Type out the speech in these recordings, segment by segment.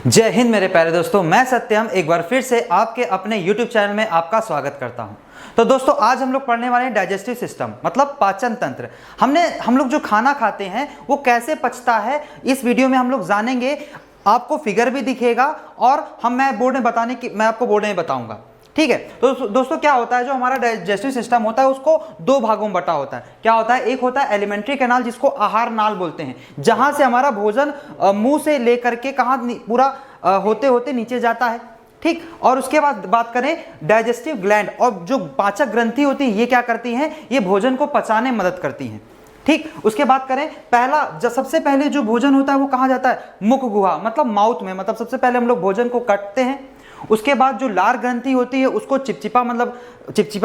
जय हिंद मेरे प्यारे दोस्तों, मैं सत्यम एक बार फिर से आपके अपने YouTube चैनल में आपका स्वागत करता हूं। तो दोस्तों आज हम लोग पढ़ने वाले हैं डाइजेस्टिव सिस्टम मतलब पाचन तंत्र। हम लोग जो खाना खाते हैं वो कैसे पचता है इस वीडियो में हम लोग जानेंगे। आपको फिगर भी दिखेगा और मैं आपको बोर्ड में बताऊंगा, ठीक है। तो दोस्तों क्या होता है, जो हमारा डाइजेस्टिव सिस्टम होता है उसको दो भागों में बटा होता है। क्या होता है, एक होता है एलिमेंट्री कैनाल जिसको आहार नाल बोलते हैं, जहां से हमारा भोजन मुंह से लेकर के कहां पूरा होते होते नीचे जाता है, ठीक। और उसके बाद बात करें डाइजेस्टिव ग्लैंड, और जो पाचक ग्रंथि होती है ये क्या करती हैं, ये भोजन को पचाने में मदद करती हैं, ठीक। उसके बाद करें सबसे पहले जो भोजन होता है वो कहाँ जाता है, मुख गुहा मतलब माउथ में, मतलब सबसे पहले हम लोग भोजन को काटते हैं। उसके बाद जो लार ग्रंथि होती है उसको चिपचिपा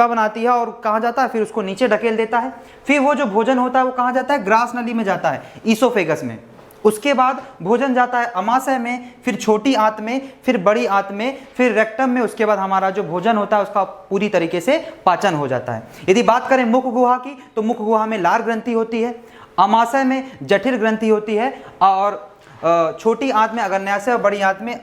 बनाती है और कहाँ जाता है, फिर उसको नीचे ढकेल देता है। फिर वो जो भोजन होता है वो कहाँ जाता है, ग्रास नली में जाता है, ईसोफेगस में। उसके बाद भोजन जाता है अमाशय में, फिर छोटी आंत में, फिर बड़ी आंत में, फिर रेक्टम में। उसके बाद हमारा जो भोजन होता है उसका पूरी तरीके से पाचन हो जाता है। यदि बात करें मुख गुहा की, तो मुख गुहा में लार ग्रंथि होती है, अमाशय में जठर ग्रंथि होती है, और छोटी आंत में अग्न्याशय और बड़ी आंत में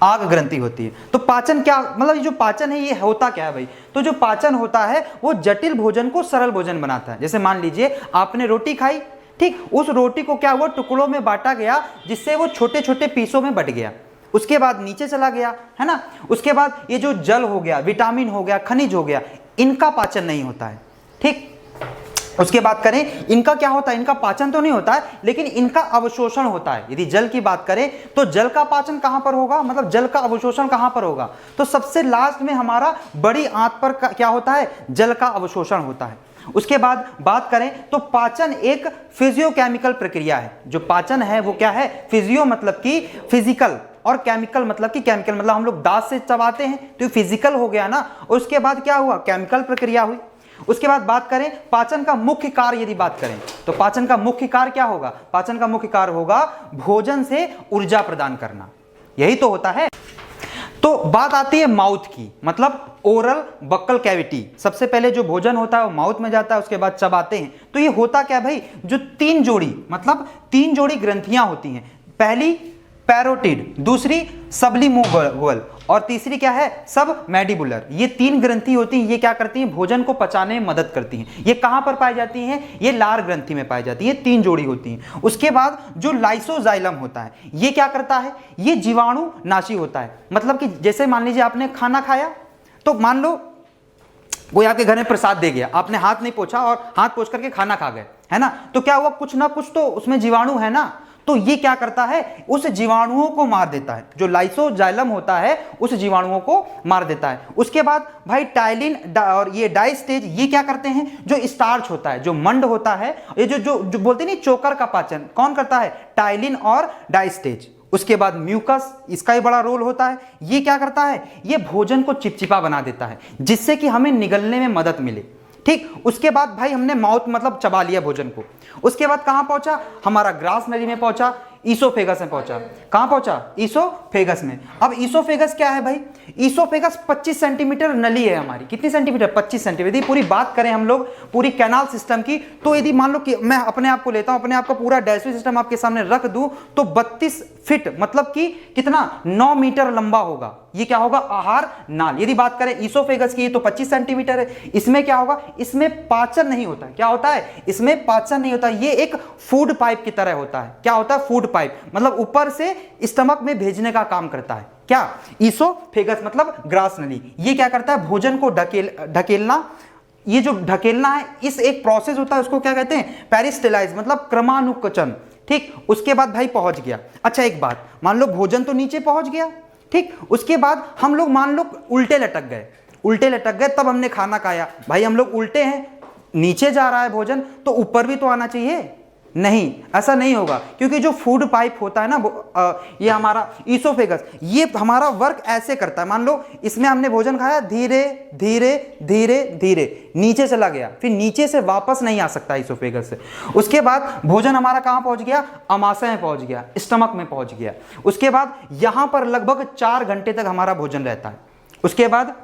आग ग्रंथि होती है। तो पाचन क्या मतलब, ये जो पाचन है ये होता क्या है भाई, तो जो पाचन होता है वो जटिल भोजन को सरल भोजन बनाता है। जैसे मान लीजिए आपने रोटी खाई, ठीक, उस रोटी को क्या हुआ, टुकड़ों में बांटा गया जिससे वो छोटे छोटे पीसों में बट गया। उसके बाद नीचे चला गया, है ना। उसके बाद ये जो जल हो गया, विटामिन हो गया, खनिज हो गया, इनका पाचन नहीं होता है, ठीक। उसके बाद करें इनका क्या होता है, इनका पाचन तो नहीं होता है लेकिन इनका अवशोषण होता है। यदि जल की बात करें तो जल का पाचन कहां पर होगा, मतलब जल का अवशोषण कहां पर होगा, तो सबसे लास्ट में हमारा बड़ी आंत पर क्या होता है, जल का अवशोषण होता है। उसके बाद बात करें तो पाचन एक फिजियोकेमिकल प्रक्रिया है। जो पाचन है वो क्या है, फिजियो मतलब कि फिजिकल, और केमिकल मतलब कि केमिकल, मतलब हम लोग दांत से चबाते हैं तो फिजिकल हो गया ना। उसके बाद क्या हुआ, केमिकल प्रक्रिया हुई। उसके बाद बात करें पाचन का मुख्य कार्य, यदि बात करें तो पाचन का मुख्य कार्य क्या होगा, पाचन का मुख्य कार्य होगा भोजन से ऊर्जा प्रदान करना, यही तो होता है। तो बात आती है माउथ की, मतलब ओरल बक्कल कैविटी। सबसे पहले जो भोजन होता है वो माउथ में जाता है, उसके बाद चबाते हैं। तो ये होता क्या भाई, जो तीन जोड़ी ग्रंथियां होती हैं, पहली पैरोटिड, दूसरी सबलिंगुअल और तीसरी क्या है, सब मैंडिबुलर। ये तीन ग्रंथि होती हैं, ये क्या करती हैं, भोजन को पचाने में मदद करती हैं। ये कहां पर पाई जाती हैं, ये लार ग्रंथि में पाई जाती है, ये तीन जोड़ी होती हैं। उसके बाद जो लाइसोजाइलम होता है ये क्या करता है, ये जीवाणु नाशी होता है। मतलब कि जैसे मान लीजिए आपने खाना खाया, तो मान लो कोई आपके घर में प्रसाद दे गया, आपने हाथ नहीं पोंछा और हाथ पोंछ करके खाना खा गए, है ना। तो क्या हुआ, कुछ ना कुछ तो उसमें जीवाणु है ना, तो ये क्या करता है, उस जीवाणुओं को मार देता है। जो लाइसोजाइलम होता है उस जीवाणुओं को मार देता है। उसके बाद भाई टाइलिन और ये डाइस्टेज, ये क्या करते हैं, जो स्टार्च होता है, जो मंड होता है, ये जो बोलते नहीं चोकर का पाचन कौन करता है, टाइलिन और डाइस्टेज। उसके बाद म्यूकस, इसका ही बड़ा रोल होता है। ये क्या करता है, ये भोजन को चिपचिपा बना देता है जिससे कि हमें निगलने में मदद मिले, ठीक। उसके बाद भाई हमने माउथ मतलब चबा लिया भोजन को। उसके बाद कहां पहुंचा, हमारा ग्रास नली में पहुंचा, ईसोफेगस में पहुंचा। कहां पहुंचा, ईसोफेगस में। अब ईसोफेगस क्या है भाई, ईसोफेगस 25 सेंटीमीटर नली है हमारी। कितनी सेंटीमीटर, 25 सेंटीमीटर। यदि पूरी बात करें हम लोग पूरी कैनाल सिस्टम की, तो यदि मान लो कि मैं अपने आप को लेता हूं, अपने आप का पूरा डाइजेस्टिव सिस्टम आपके सामने रख दूं, तो 32 फीट मतलब कि कितना, 9 मीटर लंबा होगा। ये क्या होगा, आहार नाल। यदि बात करें ईसोफेगस की तो 25 सेंटीमीटर है। इसमें क्या होगा, इसमें पाचन नहीं होता है। क्या होता है, इसमें पाचन नहीं होता। ये एक फूड पाइप की तरह होता है। क्या होता है, फूड पाइप, मतलब ऊपर से स्टमक में भेजने का काम करता है। क्या, ईसोफेगस मतलब ग्रास नली। ये क्या करता है, भोजन को ढकेलना। ये जो ढकेलना है, इस एक प्रोसेस होता है, उसको क्या कहते हैं, पेरिस्टाइज मतलब क्रमानुकुचन, ठीक। उसके बाद भाई पहुंच गया। अच्छा एक बात, मान लो भोजन तो नीचे पहुंच गया, ठीक। उसके बाद हम लोग मान लो उल्टे लटक गए, तब हमने खाना खाया। भाई हम लोग उल्टे हैं, नीचे जा रहा है भोजन, तो ऊपर भी तो आना चाहिए। नहीं, ऐसा नहीं होगा, क्योंकि जो फूड पाइप होता है ना, ये हमारा ईसोफेगस, ये हमारा वर्क ऐसे करता है। मान लो इसमें हमने भोजन खाया, धीरे धीरे धीरे धीरे नीचे चला गया, फिर नीचे से वापस नहीं आ सकता ईसोफेगस से। उसके बाद भोजन हमारा कहां पहुंच गया, अमाशय में पहुंच गया, स्टमक में पहुंच गया। उसके बाद यहां पर लगभग 4 घंटे तक हमारा भोजन रहता है। उसके बाद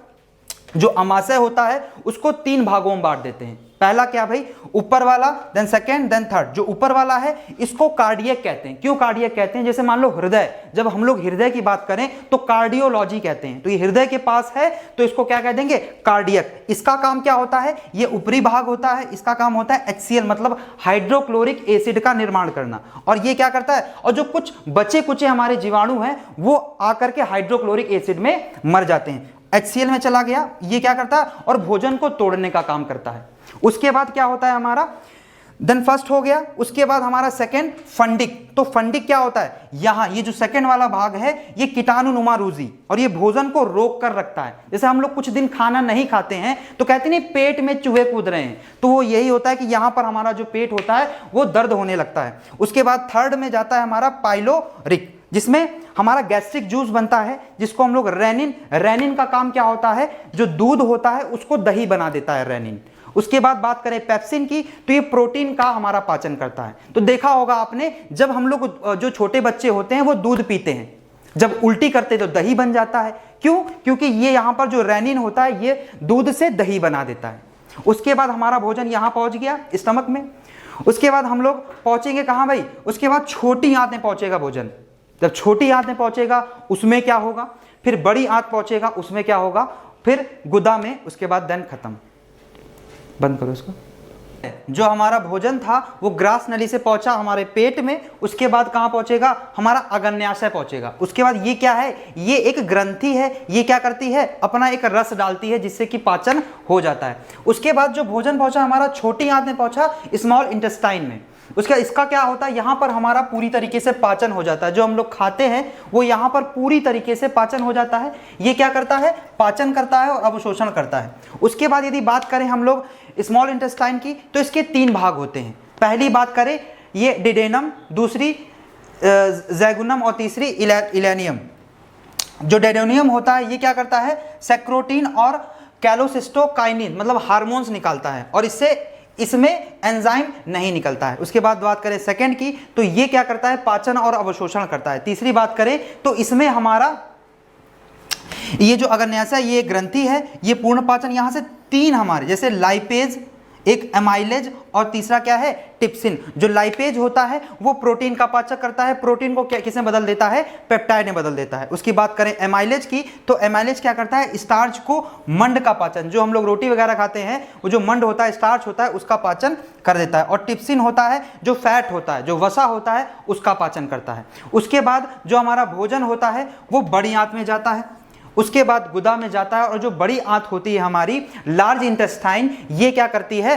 जो अमाशय होता है उसको 3 भागों में बांट देते हैं। पहला क्या भाई, ऊपर वाला, देन सेकेंड, देन थर्ड। जो ऊपर वाला है इसको कार्डियक कहते हैं। क्यों कार्डियक कहते हैं? जैसे मान लो हृदय, जब हम लोग हृदय की बात करें तो कार्डियोलॉजी कहते हैं। तो ये हृदय के पास है तो इसको क्या कह देंगे, कार्डियक। इसका काम क्या होता है, ये ऊपरी भाग होता है, इसका काम होता है HCl मतलब हाइड्रोक्लोरिक एसिड का निर्माण करना। और ये क्या करता है, और जो कुछ बचे कुचे हमारे जीवाणु हैं वो आकर के हाइड्रोक्लोरिक एसिड में मर जाते हैं। HCl में चला गया, ये क्या करता है, और भोजन को तोड़ने का काम करता है। उसके बाद क्या होता है हमारा, देन फर्स्ट हो गया। उसके बाद हमारा सेकंड फंडिक। तो फंडिक क्या होता है, यहां ये जो सेकंड वाला भाग है ये कीटाणुनुमा रूजी, और ये भोजन को रोक कर रखता है। जैसे हम लोग कुछ दिन खाना नहीं खाते हैं तो कहते नहीं पेट में चूहे कूद रहे हैं, तो वो यही होता है कि यहां पर हमारा जो पेट होता है वो दर्द होने लगता है। उसके बाद थर्ड में जाता है हमारा पाइलोरिक, जिसमें हमारा गैस्ट्रिक जूस बनता है, जिसको हम लोग रेनिन। रेनिन का काम क्या होता है, जो दूध होता है उसको दही बना देता है रेनिन। उसके बाद बात करें पेप्सिन की, तो ये प्रोटीन का हमारा पाचन करता है। तो देखा होगा आपने, जब हम लोग जो छोटे बच्चे होते हैं वो दूध पीते हैं, जब उल्टी करते तो दही बन जाता है। क्यों? क्योंकि ये यहां पर जो रेनिन होता है ये दूध से दही बना देता है। उसके बाद हमारा भोजन यहां पहुंच गया स्टमक में। उसके बाद हम लोग पहुंचेंगे कहां भाई, उसके बाद छोटी आंत में पहुंचेगा भोजन। जब छोटी आंत में पहुंचेगा उसमें क्या होगा, फिर बड़ी आंत पहुंचेगा उसमें क्या होगा, फिर गुदा में, उसके बाद देन खत्म। बंद करो इसको। जो हमारा भोजन था वो ग्रास नली से पहुंचा हमारे पेट में, उसके बाद कहां पहुंचेगा, हमारा अग्न्याशय पहुंचेगा। उसके बाद ये क्या है, ये एक ग्रंथि है, ये क्या करती है, अपना एक रस डालती है जिससे कि पाचन हो जाता है। उसके बाद जो भोजन पहुंचा हमारा छोटी आंत में पहुंचा, स्मॉल इंटेस्टाइन में। उसका इसका क्या होता है, यहां पर हमारा पूरी तरीके से पाचन हो जाता है। जो हम लोग खाते हैं वो यहां पर पूरी तरीके से पाचन हो जाता है। ये क्या करता है, पाचन करता है और अवशोषण करता है। उसके बाद यदि बात करें हम लोग स्मॉल इंटेस्टाइन की, तो इसके 3 भाग होते हैं। पहली बात करें ये डिडेनम, दूसरी जैगुनम और तीसरी इलेनियम। जो डेडोनियम होता है ये क्या करता है, सेक्रोटीन और कैलोसिस्टोकाइनिन मतलब हार्मोन्स निकालता है, और इसमें एंजाइम नहीं निकलता है। उसके बाद बात करें सेकंड की, तो ये क्या करता है, पाचन और अवशोषण करता है। तीसरी बात करें तो इसमें हमारा ये जो अग्न्याशय ये ग्रंथि है, ये पूर्ण पाचन, यहां से 3 हमारे जैसे लाइपेज, एक एमाइलेज और तीसरा क्या है, टिप्सिन। जो लाइपेज होता है वो प्रोटीन का पाचन करता है, प्रोटीन को क्या किसने बदल देता है, पेप्टाइड ने बदल देता है। उसकी बात करें एमाइलेज की, तो एमाइलेज क्या करता है, स्टार्च को, मंड का पाचन, जो हम लोग रोटी वगैरह खाते हैं वो जो मंड होता है, स्टार्च होता है, उसका पाचन कर देता है। और टिप्सिन होता है जो फैट होता है, जो वसा होता है, उसका पाचन करता है। उसके बाद जो हमारा भोजन होता है वो बड़ी आंत में जाता है, उसके बाद गुदा में जाता है, और जो बड़ी आंत होती है हमारी लार्ज इंटेस्टाइन, ये क्या करती है,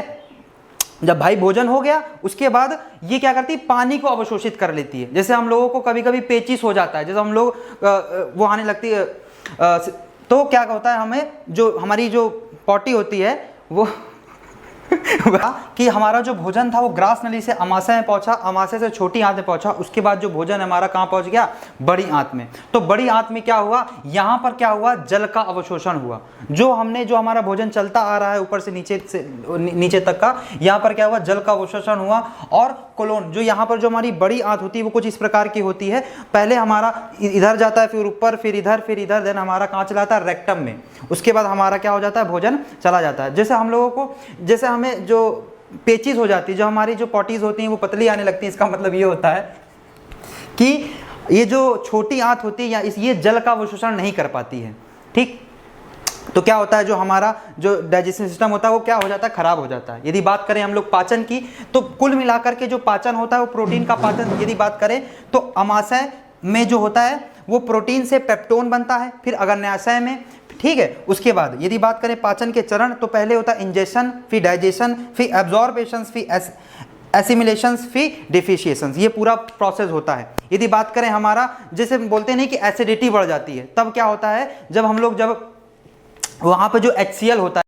जब भाई भोजन हो गया उसके बाद ये क्या करती है, पानी को अवशोषित कर लेती है। जैसे हम लोगों को कभी कभी पेचिस हो जाता है, जैसे हम लोग वो आने लगती है, तो क्या होता है, हमें जो हमारी जो पॉटी होती है वो कि हमारा जो भोजन था वो ग्रास नली से अमाशय में पहुंचा, अमाशय से छोटी आंत में पहुंचा, उसके बाद जो भोजन हमारा कहां पहुंच गया, बड़ी आंत में। तो बड़ी आंत में क्या हुआ, यहां पर क्या हुआ, जल का अवशोषण हुआ। जो हमारा भोजन चलता आ रहा है ऊपर से नीचे तक का, यहां पर क्या हुआ, जल का अवशोषण हुआ। और कोलोन, जो यहां पर जो हमारी बड़ी आंत होती है वो कुछ इस प्रकार की होती है, पहले हमारा इधर जाता है, फिर ऊपर, फिर इधर, देन हमारा कहां चला जाता है, रेक्टम में। उसके बाद हमारा क्या हो जाता है, भोजन चला जाता है। जैसे हम लोगों को, जैसे हमें जो पेचिस हो जाती है, जो हमारी जो पॉटीज होती हैं वो पतली आने लगती है, इसका मतलब ये होता है कि ये जो छोटी आंत होती है या ये जल का अवशोषण नहीं कर पाती है। ठीक, तो क्या होता है, जो हमारा जो डाइजेशन सिस्टम होता है वो क्या हो जाता है, खराब हो जाता है। यदि बात करें हम लोग पाचन की, तो कुल मिलाकर के जो पाचन होता है वो प्रोटीन का पाचन। यदि बात करें तो अमाशय में जो होता है वो प्रोटीन से पेप्टोन बनता है, फिर अग्न्याशय में, ठीक है। उसके बाद यदि बात करें पाचन के चरण, तो पहले होता है इंजेशन, फिर डाइजेशन, फिर एब्जॉर्बेशन, फिर एसिमिलेशन, फिर डिफिशिएशन, ये पूरा प्रोसेस होता है। यदि बात करें हमारा, जैसे बोलते नहीं कि एसिडिटी बढ़ जाती है, तब क्या होता है, जब हम लोग वहाँ पर जो HCl होता है